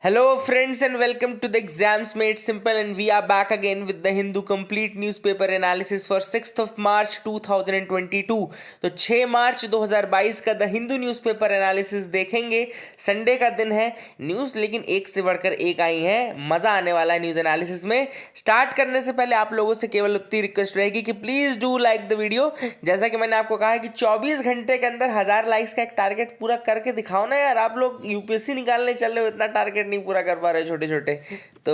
Hello friends and welcome to the Exams Made Simple, and we are back again with the Hindu complete newspaper analysis for 6th of March 2022। तो 6 मार्च 2022 का the Hindu newspaper analysis देखेंगे। Sunday का दिन है, news लेकिन एक से बढ़कर एक आई है, मज़ा आने वाला है न्यूज़ एनालिसिस में। स्टार्ट करने से पहले आप लोगों से केवल उतनी रिक्वेस्ट रहेगी कि please do like the video. जैसा कि मैंने आपको कहा है कि 24 घंटे के अंदर 1000 लाइक्स का एक टारगेट पूरा करके दिखाओ ना यार। आप लोग यूपीएससी निकालने चल रहे हो, इतना टारगेट नहीं पूरा कर पा रहे छोटे छोटे, तो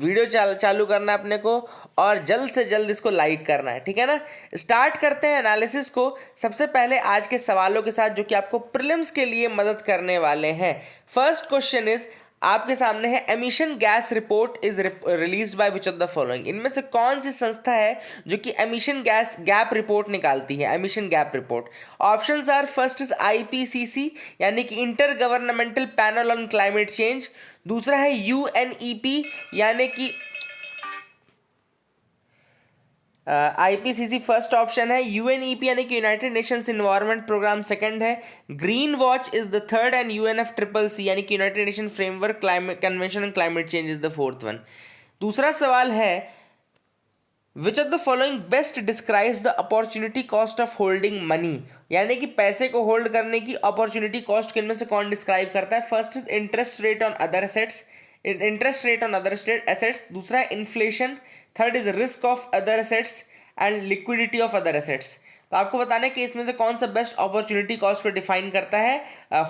वीडियो चालू करना है अपने को और जल्द से जल्द इसको लाइक करना है, ठीक है ना। स्टार्ट करते हैं एनालिसिस को। सबसे पहले आज के सवालों के साथ जो कि आपको प्रीलिम्स के लिए मदद करने वाले हैं। फर्स्ट क्वेश्चन इज आपके सामने है, emission gas report is released by which of the following. इनमें से कौन सी संस्था है जो कि एमिशन गैस गैप रिपोर्ट निकालती है, emission gap report. Options are, first is IPCC यानी कि intergovernmental panel on climate change. दूसरा है यूएनईपी यानी कि आईपीसीसी फर्स्ट ऑप्शन है, यूएनईपी यानी कि United Nations environment programme second है, green watch is the third and UNF triple C यानी कि United Nation framework climate convention on climate change is the fourth one. दूसरा सवाल है, which of the following best describes the opportunity cost of holding money, यानी कि पैसे को hold करने की अपॉर्चुनिटी कॉस्ट किनमें से कौन डिस्क्राइब करता है। First is interest rate on other assets, interest rate on other assets. दूसरा है inflation. Third is risk of other assets and liquidity of other assets. तो आपको बताना है कि इसमें से कौन सा बेस्ट अपॉर्चुनिटी कॉस्ट को डिफाइन करता है,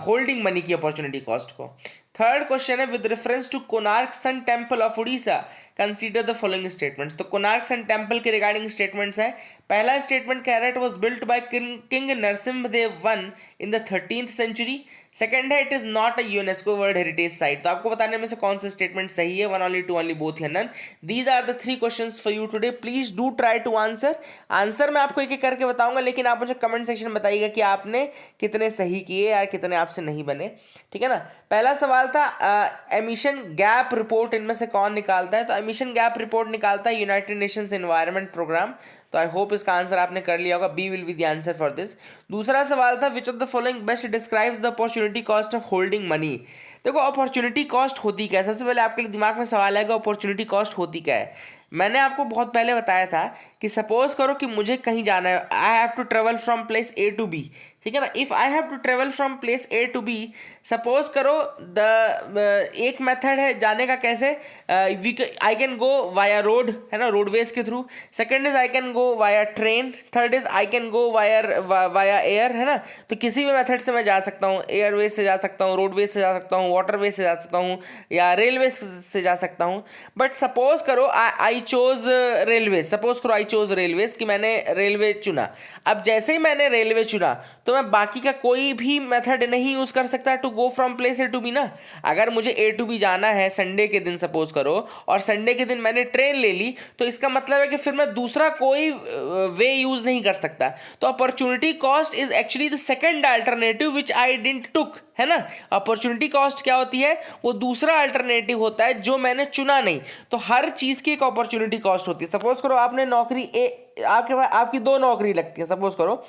होल्डिंग मनी की अपॉर्चुनिटी कॉस्ट को। थर्ड क्वेश्चन है, with reference to Konark sun temple of Orissa consider the following statements. तो कोणार्क सन टेम्पल के रिगार्डिंग स्टेटमेंट्स है। पहला स्टेटमेंट कह रहा है, it was built by king Narasimhadeva one in the 13th century. Second है, it is not a UNESCO world heritage site. तो आपको बताने में से कौन सा स्टेटमेंट सही है, one only, two only, both या none. These are the 3 questions for you today. Please do try to answer. Answer मैं आपको एक एक करके बताऊंगा, लेकिन आप मुझे कमेंट सेक्शन में बताइएगा कि आपने कितने सही किए या कितने आपसे नहीं बने, ठीक है ना। पहला सवाल था, एमिशन गैप रिपोर्ट इनमें से कौन निकालता है। तो एमिशन गैप रिपोर्ट निकालता है यूनाइटेड नेशंस एनवायरनमेंट प्रोग्राम। तो आई होप इसका आंसर आपने कर लिया होगा, B will be the answer for this. दूसरा सवाल था, which of the following best describes the opportunity cost of holding money. देखो अपॉर्चुनिटी कॉस्ट होती क्या है, सबसे पहले आपके दिमाग में सवाल आएगा अपॉर्चुनिटी कॉस्ट होती क्या है। मैंने आपको बहुत पहले बताया था कि सपोज करो कि मुझे कहीं जाना है, I have to travel from place A to B, ठीक है ना। If I have to travel from place A to B, suppose करो एक मेथड है जाने का, कैसे I can go via road, है ना, रोडवेज के थ्रू। Second is I can go via train. Third is I can go via air, है ना। तो किसी भी मेथड से मैं जा सकता हूँ, एयरवेज से जा सकता हूँ, रोडवेज से जा सकता हूँ, वाटरवेज से जा सकता हूँ या रेलवे से जा सकता हूँ। बट सपोज करो आई चोज रेलवेज, सपोज करो आई चोज रेलवेज, कि मैंने रेलवे चुना। अब जैसे ही मैंने रेलवे चुना तो मैं बाकी का कोई भी मेथड नहीं यूज कर सकता to go from place A to B ना। अगर मुझे ए टू बी जाना है संडे के दिन सपोज करो, और संडे के दिन मैंने ट्रेन ले ली, तो इसका मतलब है कि फिर मैं दूसरा कोई वे यूज नहीं कर सकता। तो opportunity cost is actually the second alternative which I didn't took, है ना। अपॉर्चुनिटी कॉस्ट क्या होती है, वो दूसरा अल्टरनेटिव होता है जो मैंने चुना नहीं। तो हर चीज की एक अपॉर्चुनिटी कॉस्ट होती है। सपोज करो आपने नौकरी आपकी 2 नौकरी लगती है। सपोज करो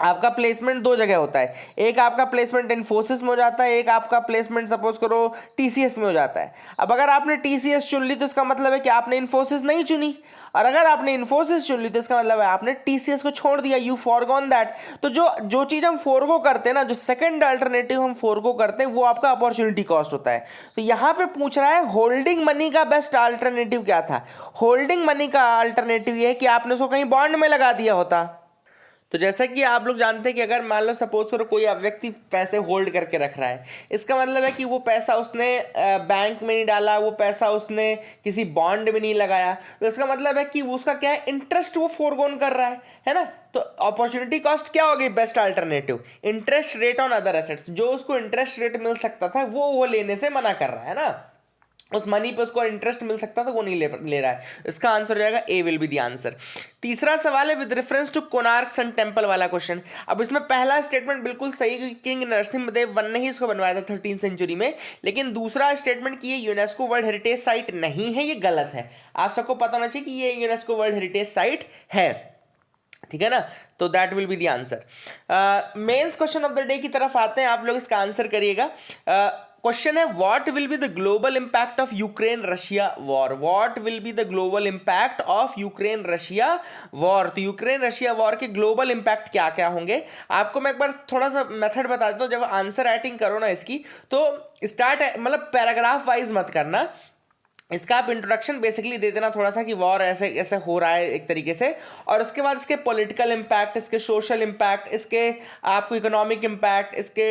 आपका प्लेसमेंट 2 जगह होता है, एक आपका प्लेसमेंट इन्फोसिस में हो जाता है, एक आपका प्लेसमेंट सपोज करो टीसीएस में हो जाता है। अब अगर आपने टीसीएस चुन ली तो इसका मतलब है कि आपने इन्फोसिस नहीं चुनी, और अगर आपने इन्फोसिस चुन ली तो इसका मतलब है आपने टीसीएस को छोड़ दिया, यू फॉरगॉन दैट। तो जो चीज़ हम फोरगो करते हैं ना, जो सेकंड अल्टरनेटिव हम फोरगो करते हैं, वो आपका अपॉर्चुनिटी कॉस्ट होता है। तो यहाँ पे पूछ रहा है होल्डिंग मनी का बेस्ट अल्टरनेटिव क्या था। होल्डिंग मनी का अल्टरनेटिव ये है कि आपने उसको कहीं बॉन्ड में लगा दिया होता। तो जैसा कि आप लोग जानते हैं कि अगर मान लो सपोज करो कोई व्यक्ति पैसे होल्ड करके रख रहा है, इसका मतलब है कि वो पैसा उसने बैंक में नहीं डाला, वो पैसा उसने किसी बॉन्ड में नहीं लगाया। तो इसका मतलब है कि उसका क्या है, इंटरेस्ट वो फोरगोन कर रहा है ना। तो अपॉर्चुनिटी कॉस्ट क्या होगी, best alternative interest rate on other assets. जो उसको इंटरेस्ट रेट मिल सकता था वो लेने से मना कर रहा है ना, उस मनी पे उसको इंटरेस्ट मिल सकता था वो नहीं ले रहा है। इसका आंसर हो जाएगा A will be the answer. तीसरा सवाल है, with reference to Konark sun temple वाला क्वेश्चन। अब इसमें पहला स्टेटमेंट बिल्कुल सही है, किंग नरसिम्हदेव वन ने ही इसको बनवाया था 13th सेंचुरी में। लेकिन दूसरा स्टेटमेंट कि ये यूनेस्को वर्ल्ड हेरिटेज साइट नहीं है, ये गलत है। आप सबको पता होना चाहिए कि ये यूनेस्को वर्ल्ड हेरिटेज साइट है, ठीक है ना। तो that will be the answer. Mains question of the day की तरफ आते हैं, आप लोग इसका आंसर करिएगा। क्वेश्चन है what will be the global impact of Ukraine Russia war, what will be the global impact of Ukraine Russia war. तो यूक्रेन रशिया वॉर के ग्लोबल इंपैक्ट क्या क्या होंगे, आपको मैं एक बार थोड़ा सा मेथड बता देता हूँ। जब आंसर राइटिंग करो ना इसकी, तो स्टार्ट मतलब पैराग्राफ वाइज मत करना, इसका आप इंट्रोडक्शन बेसिकली दे देना थोड़ा सा कि वॉर ऐसे ऐसे हो रहा है एक तरीके से, और उसके बाद इसके पॉलिटिकल इम्पैक्ट, इसके सोशल इम्पैक्ट, इसके आपको इकोनॉमिक इम्पैक्ट, इसके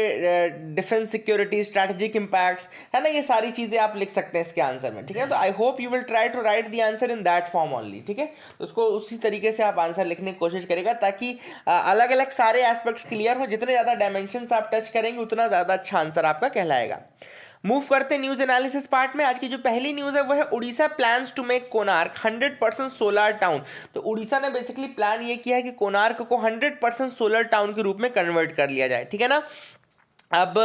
डिफेंस सिक्योरिटी स्ट्रैटेजिक इम्पैक्ट्स, है ना, ये सारी चीज़ें आप लिख सकते हैं इसके आंसर में, ठीक है। तो I hope you will try to write the answer in that form only, ठीक है। तो उसको उसी तरीके से आप आंसर लिखने की कोशिश करेगा, ताकि अलग अलग सारे एस्पेक्ट्स क्लियर हो। जितने ज़्यादा डायमेंशंस आप टच करेंगे उतना ज़्यादा अच्छा आंसर आपका कहलाएगा। मूव करते हैं न्यूज एनालिसिस पार्ट में। आज की जो पहली न्यूज है वो है Orissa plans to make Konark 100% solar town. तो उड़ीसा ने बेसिकली प्लान ये किया है कि कोणार्क को 100% सोलर टाउन के रूप में कन्वर्ट कर लिया जाए, ठीक है ना। अब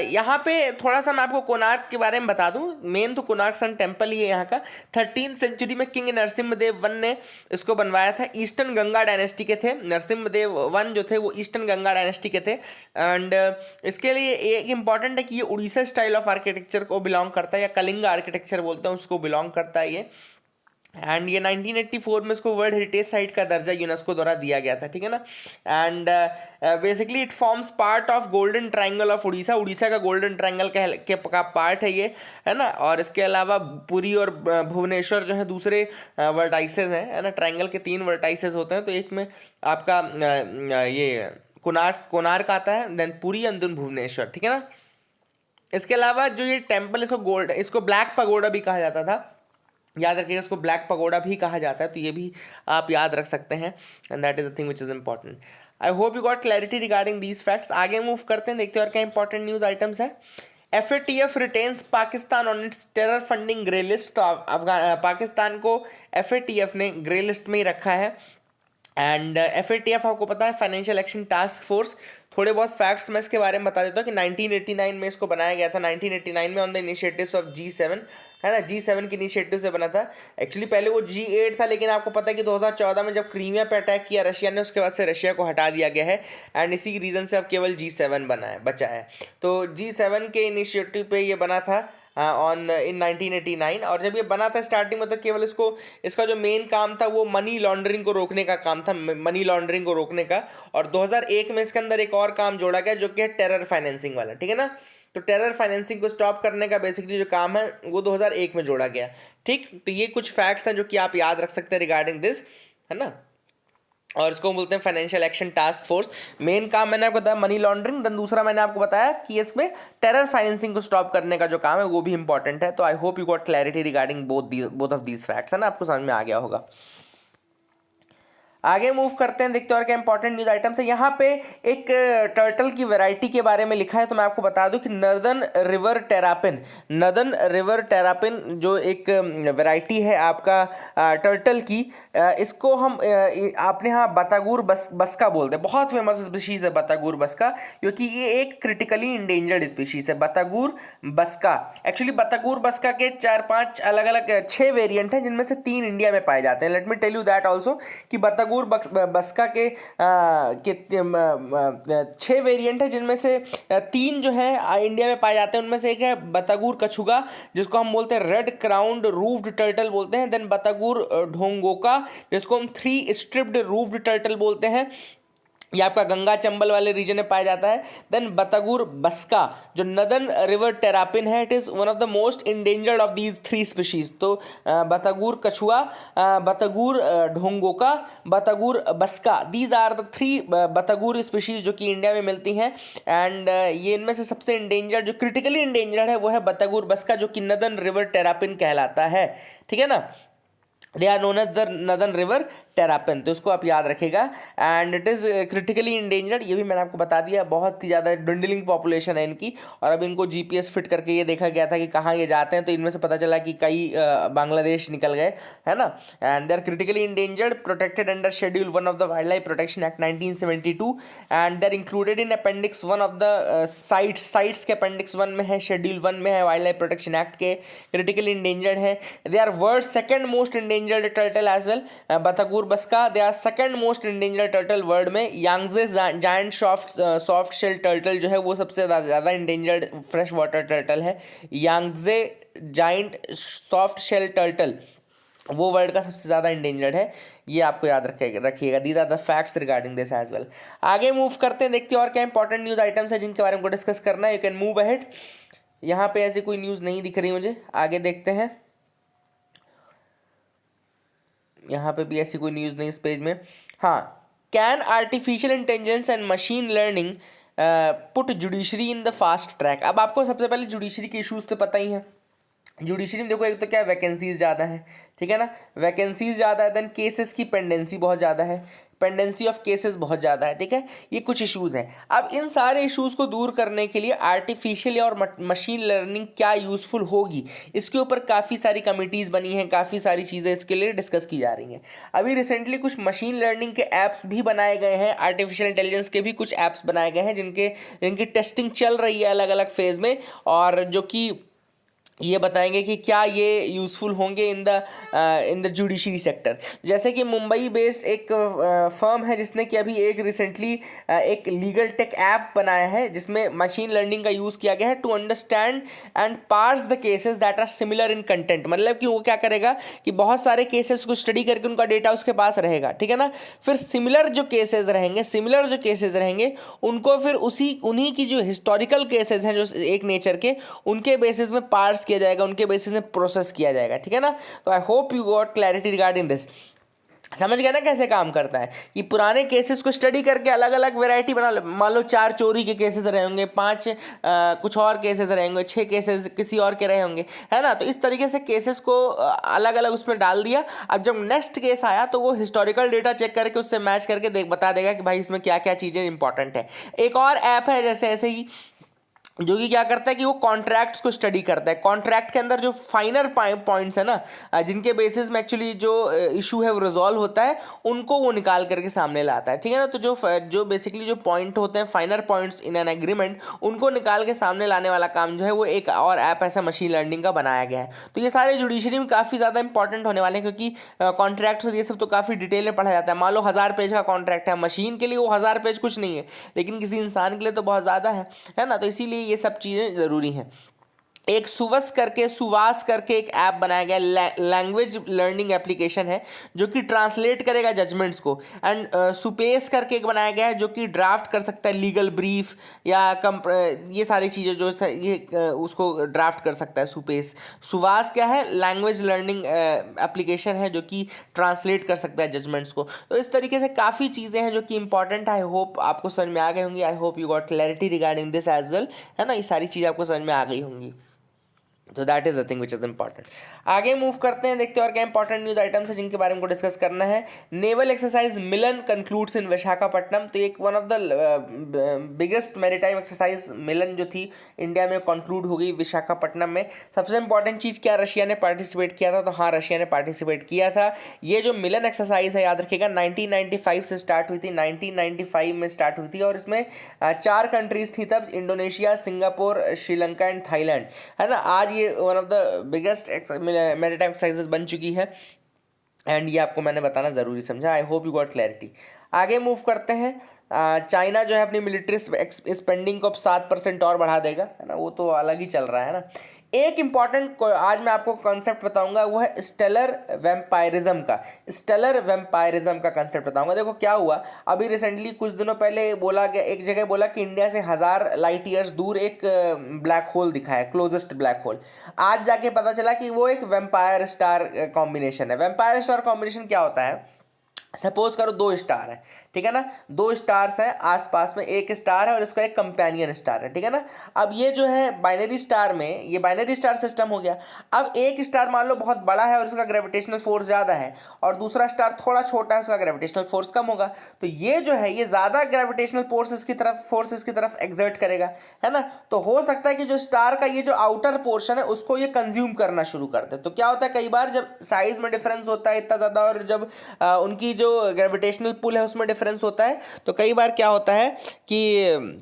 यहाँ पे थोड़ा सा मैं आपको कोणार्क के बारे में बता दूं। मेन तो कोणार्क सन टेम्पल ही है यहाँ का। 13वीं सेंचुरी में किंग नरसिम्हदेव वन ने इसको बनवाया था। ईस्टर्न गंगा डायनेस्टी के थे नरसिम्हदेव वन जो थे, वो ईस्टर्न गंगा डायनेस्टी के थे। एंड इसके लिए एक इंपॉर्टेंट है कि ये उड़ीसा स्टाइल ऑफ आर्किटेक्चर को बिलोंग करता है, या कलिंग आर्किटेक्चर बोलते हैं उसको बिलोंग करता है ये। एंड ये 1984 में इसको वर्ल्ड हेरिटेज साइट का दर्जा यूनेस्को द्वारा दिया गया था, ठीक है ना। And basically it forms part of golden triangle of Orissa. Orissa का गोल्डन ट्रायंगल का पार्ट है ये, है ना। और इसके अलावा पुरी और भुवनेश्वर जो है दूसरे वर्टाइसेस हैं, है ना। ट्रायंगल के 3 वर्टाइसेस होते हैं, तो एक में आपका ये कोणार्क आता है, then Puri and then Bhubaneswar, ठीक है ना। इसके अलावा जो ये टेम्पल, इसको ब्लैक पगोडा भी कहा जाता था, याद रखिएगा, इसको ब्लैक पगोडा भी कहा जाता है, तो ये भी आप याद रख सकते हैं। And that is the thing which is important. I hope you got clarity regarding these facts. आगे मूव करते हैं, देखते हैं और क्या इंपॉर्टेंट न्यूज आइटम्स है। FATF retains Pakistan on it's terror funding grey list. तो पाकिस्तान को FATF ने ग्रे लिस्ट में ही रखा है। एंड FATF आपको पता है फाइनेंशियल एक्शन टास्क फोर्स। थोड़े बहुत फैक्ट्स मैं इसके बारे में बता देता हूँ कि 1989 में इसको बनाया गया था। 1989 में on the initiatives of G7, है ना, G7 के इनिशिएटिव से बना था। एक्चुअली पहले वो G8 था, लेकिन आपको पता है कि 2014 में जब क्रीमिया पे अटैक किया रशिया ने, उसके बाद से रशिया को हटा दिया गया है। एंड इसी रीज़न से अब केवल G7 बचा है। तो G7 के इनिशिएटिव पे ये बना था इन 1989। और जब ये बना था स्टार्टिंग में, तो केवल इसका जो मेन काम था वो मनी लॉन्ड्रिंग को रोकने का काम था, मनी लॉन्ड्रिंग को रोकने का। और 2001 में इसके अंदर एक और काम जोड़ा गया जो कि है टेरर फाइनेंसिंग वाला, ठीक है ना। तो टेरर फाइनेंसिंग को स्टॉप करने का बेसिकली जो काम है वो 2001 में जोड़ा गया, ठीक। तो ये कुछ फैक्ट्स हैं जो कि आप याद रख सकते हैं रिगार्डिंग दिस, है ना। और इसको बोलते हैं financial action task force. Main काम मैंने आपको बताया मनी लॉन्ड्रिंग, देन दूसरा मैंने आपको बताया कि इसमें टेरर फाइनेंसिंग को स्टॉप करने का जो काम है वो भी इंपॉर्टेंट है। तो I hope you got clarity regarding both of these facts, है ना, आपको समझ में आ गया होगा। आगे मूव करते हैं, देखते हैं और क्या इंपॉर्टेंट न्यूज आइटम्स है। यहाँ पे एक टर्टल की वैरायटी के बारे में लिखा है, तो मैं आपको बता दूं कि नर्दर्न रिवर टेरापिन जो एक वैरायटी है आपका टर्टल की, इसको हम अपने यहाँ बतागुर बस्का बोलते हैं। बहुत फेमस स्पीशीज है बतागुर बस्का, क्योंकि ये एक क्रिटिकली इंडेंजर्ड स्पीशीज है बतागुर बस्का। एक्चुअली बतागुर बस्का के 4-5 अलग अलग 6 वेरिएंट हैं, जिनमें से 3 इंडिया में पाए जाते हैं। Let me tell you that also कि बतागुर बस्का के 6 वेरिएंट है, जिनमें से 3 जो है इंडिया में पाए जाते हैं। उनमें से एक है बतागुर कछुगा, जिसको हम बोलते हैं रेड क्राउन्ड रूफ्ड टर्टल बोलते हैं। देन बतागुर ढोंगोका, जिसको हम 3 स्ट्रिप्ड रूफ्ड टर्टल बोलते हैं, ये आपका गंगा चंबल वाले रीजन में पाया जाता है। देन बतागुर बस्का जो नदर्न रिवर टेरापिन है, it is one of the most endangered of these 3 species. तो बतागुर कछुआ, बतागुर ढोंगोका, बतागुर बस्का, दीज आर द 3 बतागुर स्पीशीज जो कि इंडिया में मिलती हैं। एंड ये इनमें से सबसे इंडेंजर्ड, जो क्रिटिकली इंडेंजर्ड है, वो है बतागुर बस्का, जो कि नदर्न रिवर टेरापिन कहलाता है, ठीक है ना। They are known as the northern river terrapin, तो इसको आप याद रखेगा। And it is critically endangered, ये भी मैंने आपको बता दिया। बहुत ही ज़्यादा dwindling पॉपुलेशन है इनकी, और अब इनको GPS फिट करके ये देखा गया था कि कहाँ ये जाते हैं, तो इनमें से पता चला कि कई बांग्लादेश निकल गए, है ना। And they are critically endangered, protected under schedule 1 of the wildlife protection act 1972। And they are included in appendix 1 of the CITES के अपेंडिक्स 1 में है, शेड्यूल 1 में है वाइल्ड लाइफ प्रोटेक्शन एक्ट के। क्रिटिकली इंडेंजर्ड है। They are world second most endangered turtle as well. Batagur baska, they are second most endangered turtle world में। Yangtze giant soft shell turtle जो है वो सबसे ज़्यादा इंडेंजर्ड फ्रेश वाटर टर्टल है। Yangtze giant soft shell turtle वो world का सबसे ज़्यादा इंडेंजर्ड है, ये आपको याद रखिएगा। These are the facts regarding this as well. आगे मूव करते हैं, देखते हैं और क्या इंपॉर्टेंट न्यूज़ आइटम्स है जिनके बारे में डिस्कस करना है। You can move ahead. यहाँ पे ऐसी कोई न्यूज़ नहीं दिख रही मुझे, आगे देखते हैं। यहाँ पे भी ऐसी कोई न्यूज़ नहीं इस पेज में। हाँ, can artificial intelligence and machine learning put judiciary in the fast track. अब आपको सबसे पहले जुडिशरी के इशूज़ तो पता ही है। जुडिशरी में देखो, एक तो क्या वैकेंसीज ज़्यादा है, ठीक है ना, वैकेंसीज ज़्यादा है, देन केसेस की पेंडेंसी बहुत ज़्यादा है, पेंडेंसी ऑफ केसेस बहुत ज़्यादा है, ठीक है, ये कुछ इश्यूज़ हैं। अब इन सारे इश्यूज़ को दूर करने के लिए आर्टिफिशियल और मशीन लर्निंग क्या यूज़फुल होगी, इसके ऊपर काफ़ी सारी कमिटीज़ बनी हैं, काफ़ी सारी चीज़ें इसके लिए डिस्कस की जा रही हैं। अभी रिसेंटली कुछ मशीन लर्निंग के ऐप्स भी बनाए गए हैं, आर्टिफिशियल इंटेलिजेंस के भी कुछ ऐप्स बनाए गए हैं जिनकी टेस्टिंग चल रही है अलग अलग फेज़ में, और जो कि ये बताएंगे कि क्या ये यूज़फुल होंगे इन द जुडिशरी सेक्टर। जैसे कि मुंबई बेस्ड एक फर्म है जिसने कि अभी एक रिसेंटली एक लीगल टेक ऐप बनाया है जिसमें मशीन लर्निंग का यूज़ किया गया है to understand and parse the cases that are similar in content. मतलब कि वो क्या करेगा कि बहुत सारे केसेस को स्टडी करके उनका डेटा उसके पास रहेगा, ठीक है ना, फिर सिमिलर जो केसेस रहेंगे उनको फिर उन्हीं की जो हिस्टोरिकल केसेस हैं जो एक नेचर के, उनके बेसिस में पार्स किया जाएगा, उनके बेसिस में प्रोसेस किया जाएगा, ठीक है ना। तो I hope you got clarity regarding this. समझ गया ना कैसे काम करता है कि पुराने केसेस को स्टडी करके अलग अलग वैरायटी बना लो। मान लो 4 चोरी के केसेस रहे होंगे, 5 कुछ और केसेस रहे होंगे, 6 केसेस किसी और के रहे होंगे, है ना। तो इस तरीके से केसेस को अलग अलग उसमें डाल दिया। अब जब नेक्स्ट केस आया तो वो हिस्टोरिकल डेटा चेक करके उससे मैच करके बता देगा कि भाई इसमें क्या क्या चीज़ें इंपॉर्टेंट है। एक और ऐप है जैसे ऐसे ही, जो कि क्या करता है कि वो कॉन्ट्रैक्ट्स को स्टडी करता है। कॉन्ट्रैक्ट के अंदर जो फाइनर पॉइंट्स है ना, जिनके बेसिस में एक्चुअली जो इशू है वो रिजॉल्व होता है, उनको वो निकाल करके सामने लाता है, ठीक है ना। तो जो बेसिकली जो पॉइंट होते हैं, फाइनर पॉइंट्स इन एन एग्रीमेंट, उनको निकाल के सामने लाने वाला काम जो है वो एक और ऐप ऐसा मशीन लर्निंग का बनाया गया है। तो ये सारे जुडिशरी में काफ़ी ज़्यादा इंपॉर्टेंट होने वाले हैं, क्योंकि कॉन्ट्रैक्ट्स और ये सब तो काफ़ी डिटेल में पढ़ा जाता है। मान लो 1000 पेज का कॉन्ट्रैक्ट है, मशीन के लिए वो 1000 पेज कुछ नहीं है, लेकिन किसी इंसान के लिए तो बहुत ज़्यादा है ना। तो इसीलिए ये सब चीज़ें ज़रूरी हैं। एक सुवास करके एक ऐप बनाया गया, लैंग्वेज लर्निंग एप्लीकेशन है जो कि ट्रांसलेट करेगा जजमेंट्स को। एंड सुपेस करके एक बनाया गया है जो कि ड्राफ्ट कर सकता है लीगल ब्रीफ या ये सारी चीज़ें जो उसको ड्राफ्ट कर सकता है सुपेस। सुवास क्या है? लैंग्वेज लर्निंग एप्लीकेशन है जो कि ट्रांसलेट कर सकता है जजमेंट्स को। तो इस तरीके से काफ़ी चीज़ें हैं जो कि इंपॉर्टेंट है। आई होप आपको समझ में आ गई होंगी। I hope you got clarity regarding this as well, है ना। ये सारी चीज़ें आपको समझ में आ गई होंगी। तो that is the thing which is important. आगे मूव करते हैं, देखते हैं और क्या इंपॉर्टेंट न्यूज आइटम्स है जिनके बारे में डिस्कस करना है। Naval exercise Milan concludes in Visakhapatnam. तो एक one of the biggest maritime exercise Milan जो थी इंडिया में कंक्लूड हो गई विशाखापट्टनम में। सबसे इंपॉर्टेंट चीज़ क्या, रशिया ने पार्टिसिपेट किया था। तो हाँ, रशिया ने पार्टिसिपेट किया था। ये जो मिलन एक्सरसाइज है याद रखिएगा 1995 से स्टार्ट हुई थी, 1995 में स्टार्ट हुई थी। और इसमें 4 कंट्रीज थी तब, Indonesia, Singapore, Sri Lanka and Thailand, है ना। आज ये one of the biggest maritime exercises बन चुकी है एंड ये आपको मैंने बताना ज़रूरी समझा। आई होप यू गॉट क्लैरिटी। आगे मूव करते हैं। चाइना जो है अपनी मिलिट्री स्पेंडिंग को अब 7% और बढ़ा देगा, है ना। वो तो अलग ही चल रहा है ना। एक इंपॉर्टेंट आज मैं आपको कॉन्सेप्ट बताऊंगा, वो है स्टेलर वैम्पायरिज्म का कंसेप्ट बताऊंगा। देखो क्या हुआ, अभी रिसेंटली कुछ दिनों पहले बोला गया, एक जगह बोला कि इंडिया से 1000 लाइट ईयर्स दूर एक ब्लैक होल दिखा है, क्लोजेस्ट ब्लैक होल। आज जाके पता चला कि वो एक वैम्पायर स्टार कॉम्बिनेशन है। वैम्पायर स्टार कॉम्बिनेशन क्या होता है? सपोज करो 2 स्टार है, ठीक है ना, 2 स्टार्स हैं आसपास में, एक स्टार है और इसका एक कंपेनियन स्टार है, ठीक है ना। अब ये जो है बाइनरी स्टार में, ये बाइनरी स्टार सिस्टम हो गया। अब एक स्टार मान लो बहुत बड़ा है और उसका ग्रेविटेशनल फोर्स ज़्यादा है, और दूसरा स्टार थोड़ा छोटा है, उसका ग्रेविटेशनल फोर्स कम होगा। तो ये जो है ये ज़्यादा ग्रेविटेशनल फोर्सेस की तरफ एग्जर्ट करेगा, है ना। तो हो सकता है कि जो स्टार का ये जो आउटर पोर्शन है उसको ये कंज्यूम करना शुरू कर दे। तो क्या होता है, कई बार जब साइज में डिफरेंस होता है इतना ज़्यादा, और जब उनकी जो ग्रेविटेशनल पुल है उसमें डिफरेंस होता है, तो कई बार क्या होता है कि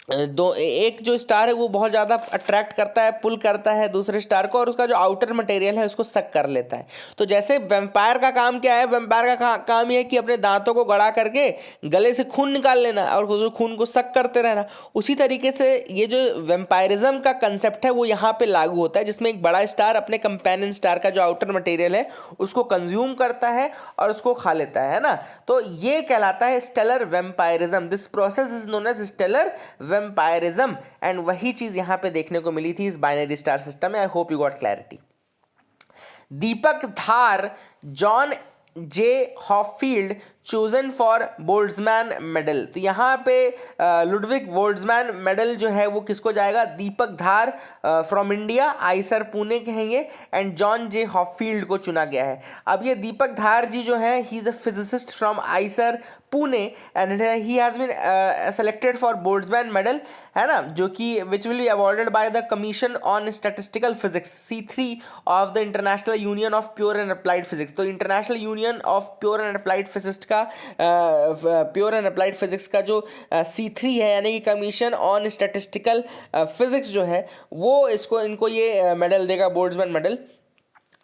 एक जो स्टार है वो बहुत ज़्यादा अट्रैक्ट करता है, पुल करता है दूसरे स्टार को, और उसका जो आउटर मटेरियल है उसको सक कर लेता है। तो जैसे वैम्पायर का काम क्या है, वैम्पायर का काम ये है कि अपने दांतों को गड़ा करके गले से खून निकाल लेना और उस खून को सक करते रहना। उसी तरीके से ये जो वैम्पायरिज्म का कंसेप्ट है वो यहाँ पे लागू होता है, जिसमें एक बड़ा स्टार अपने कंपेनियन स्टार का जो आउटर मटेरियल है उसको कंज्यूम करता है और उसको खा लेता है ना। तो ये कहलाता है stellar vampirism. This process is known as stellar vampirism, and वही चीज यहां पे देखने को मिली थी इस बाइनरी स्टार सिस्टम में। I hope you got clarity. Deepak Dhar, John J Hopfield chosen for Boltzmann medal. तो यहाँ पे लुडविग बोल्ट्जमैन मेडल जो है वो किसको जाएगा, दीपक धार फ्रॉम इंडिया, आईसर पुणे के हैं ये, एंड जॉन जे हॉफील्ड को चुना गया है। अब ये दीपक धार जी जो है, he is a physicist from IISER Pune and he has been selected for Boltzmann medal, है ना, जो कि which will be awarded by the commission on statistical physics C3 of the international union of pure and applied physics. तो international union of pure and applied physics का pure and applied physics का जो C3 है, यानी कि commission on statistical physics जो है, वो इनको ये मेडल देगा, Boltzmann medal.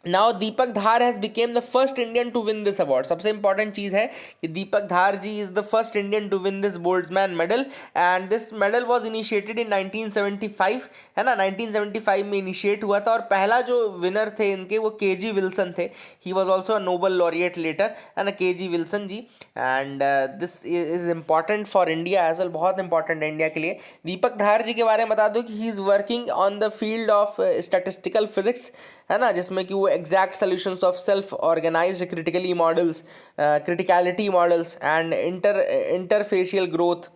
Now Deepak Dhar has became the first Indian to win this award. सबसे इंपॉर्टेंट चीज है कि Deepak Dhar ji is the first Indian to win this Boltzmann medal, and this medal was initiated in 1975, है ना, 1975 में इनिशिएट हुआ था। और पहला जो विनर थे इनके वो KG विल्सन थे। He was also a Nobel laureate later, है ना, KG Wilson ji. And this is important for India as well, बहुत इंपॉर्टेंट है इंडिया के लिए। दीपक धार जी के बारे में बता दूं कि he is working on the field of statistical physics, है ना, जिसमें कि वो exact solutions of self organised critically models, criticality models and interfacial growth,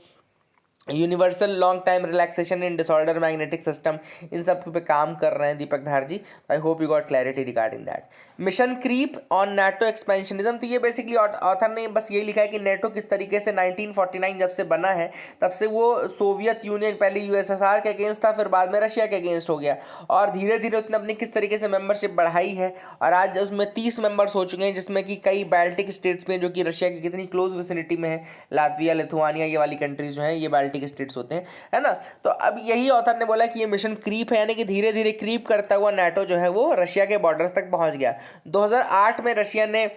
universal long time relaxation in disorder magnetic system, इन सब पे काम कर रहे हैं Deepak Dhar ji. I hope you got clarity regarding that. Mission creep on NATO expansionism. तो ये basically author ने बस ये लिखा है कि नेटो किस तरीके से 1949 जब से बना है तब से वो सोवियत यूनियन, पहले USSR के अगेंस्ट था, फिर बाद में रशिया के अगेंस्ट हो गया, और धीरे धीरे उसने अपनी किस तरीके से मेंबरशिप बढ़ाई है, और आज उसमें 30 मेंबर्स हो चुके हैं, जिसमें कि कई बाल्टिक स्टेट्स में जो कि रशिया की कितनी क्लोज विसिनिटी में है, लातविया, लिथुआनिया, ये वाली कंट्रीज जो हैं ये बाल्टिक स्टेट्स होते हैं, है ना। तो अब यही ऑथर ने बोला कि ये मिशन क्रीप है, यानी कि धीरे धीरे क्रीप करता हुआ नाटो जो है वो रशिया के बॉर्डर्स तक पहुंच गया। 2008 में रशिया ने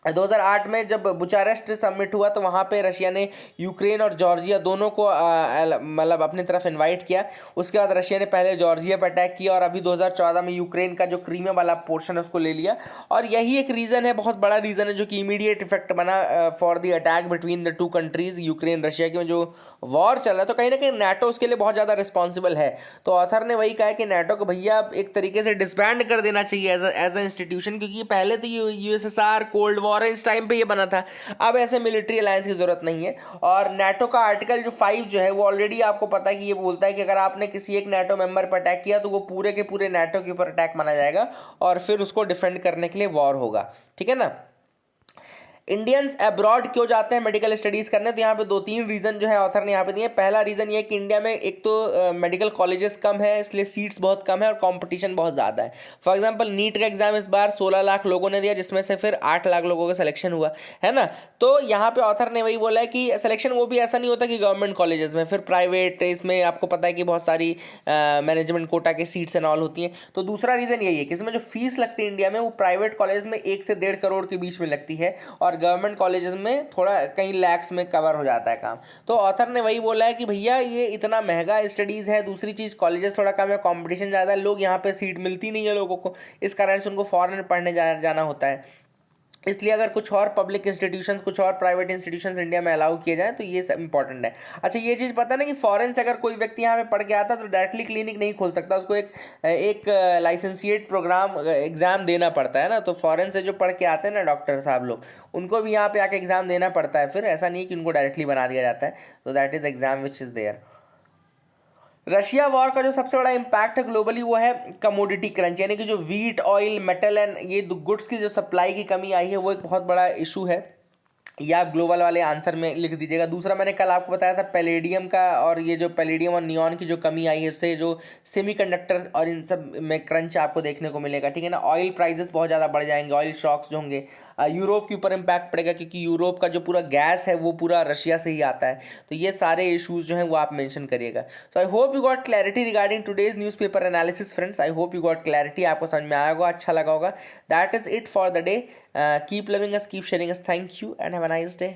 2008 में जब बुचारेस्ट समिट हुआ तो वहाँ पे रशिया ने यूक्रेन और जॉर्जिया दोनों को मतलब अपनी तरफ इनवाइट किया। उसके बाद रशिया ने पहले जॉर्जिया पर अटैक किया, और अभी 2014 में यूक्रेन का जो क्रीमिया वाला पोर्शन है उसको ले लिया। और यही एक रीज़न है, बहुत बड़ा रीज़न है, जो कि इमीडिएट इफेक्ट बना for the attack between the two countries, Ukraine Russia के में जो वॉर चल रहा है। तो कहीं ना कहीं नाटो उसके लिए बहुत ज़्यादा रिस्पॉन्सिबल है। तो ऑथर ने वही कहा कि नाटो को भैया एक तरीके से डिसबैंड कर देना चाहिए एज अ इंस्टीट्यूशन, क्योंकि पहले तो USSR कोल्ड वॉर इस टाइम पे ये बना था, अब ऐसे मिलिट्री अलायंस की जरूरत नहीं है। और नाटो का आर्टिकल जो 5 जो है वो ऑलरेडी आपको पता है कि ये बोलता है कि अगर आपने किसी एक नाटो मेंबर पर अटैक किया तो वो पूरे के पूरे नाटो के ऊपर अटैक माना जाएगा, और फिर उसको डिफेंड करने के लिए वॉर होगा, ठीक है ना। इंडियंस अब्रॉड क्यों जाते हैं मेडिकल स्टडीज़ करने, तो यहाँ पे 2-3 रीज़न जो है ऑथर ने यहाँ पे दिए। पहला रीज़न ये है कि इंडिया में एक तो मेडिकल कॉलेजेस कम है, इसलिए सीट्स बहुत कम है और कंपटीशन बहुत ज़्यादा है। फॉर एग्जांपल नीट का एग्जाम इस बार 16 लाख लोगों ने दिया, जिसमें से फिर 8 लाख लोगों का सिलेक्शन हुआ, है ना। तो यहाँ पे ऑथर ने वही बोला है कि सिलेक्शन वो भी ऐसा नहीं होता कि गवर्नमेंट कॉलेजेस में, फिर प्राइवेट, इसमें आपको पता है कि बहुत सारी मैनेजमेंट कोटा के सीट्स एंड ऑल होती हैं। तो दूसरा रीज़न यही है कि इसमें जो फीस लगती है इंडिया में वो प्राइवेट कॉलेज में 1 से 1.5 करोड़ के बीच में लगती है, और गवर्नमेंट कॉलेजेस में थोड़ा कई लैक्स में कवर हो जाता है काम। तो ऑथर ने वही बोला है कि भैया ये इतना महंगा स्टडीज़ है, दूसरी चीज़ कॉलेजेस थोड़ा कम है, कंपटीशन ज़्यादा है, लोग यहाँ पे सीट मिलती नहीं है लोगों को, इस कारण से उनको फॉरेन पढ़ने जाना होता है। इसलिए अगर कुछ और पब्लिक इंस्टीट्यूशंस, कुछ और प्राइवेट इंस्टीट्यूशंस इंडिया में अलाउ किए जाएं तो ये सब इंपॉर्टेंट है। अच्छा, ये चीज़ पता ना कि फॉरेन से अगर कोई व्यक्ति यहाँ पे पढ़ के आता तो डायरेक्टली क्लिनिक नहीं खोल सकता, उसको एक लाइसेंसिएट प्रोग्राम एग्ज़ाम देना पड़ता है ना। तो फॉरेन से जो पढ़ के आते हैं ना डॉक्टर साहब लोग, उनको भी यहाँ पे आके एग्ज़ाम देना पड़ता है, फिर ऐसा नहीं कि उनको डायरेक्टली बना दिया जाता है। तो that is exam which is there. Russia war का जो सबसे बड़ा इम्पैक्ट है ग्लोबली वो है कमोडिटी क्रंच, यानी कि जो वीट, ऑयल, मेटल एंड ये गुड्स की जो सप्लाई की कमी आई है वो एक बहुत बड़ा इशू है। या आप ग्लोबल वाले आंसर में लिख दीजिएगा। दूसरा मैंने कल आपको बताया था पैलेडियम का, और ये जो पैलेडियम और नियॉन की जो कमी आई है उससे जो सेमीकंडक्टर और इन सब में क्रंच आपको देखने को मिलेगा, ठीक है ना। ऑयल प्राइसेस बहुत ज़्यादा बढ़ जाएंगे, ऑयल शॉक्स जो होंगे, यूरोप के ऊपर इम्पैक्ट पड़ेगा क्योंकि यूरोप का जो पूरा गैस है वो पूरा रशिया से ही आता है। तो ये सारे इश्यूज जो हैं वो आप मेंशन करिएगा। So I hope you got clarity regarding today's newspaper analysis friends. I hope you got clarity, आपको समझ में आया होगा, अच्छा लगा होगा। That is it for the day. Keep loving us, keep sharing us. Thank you and have a nice day.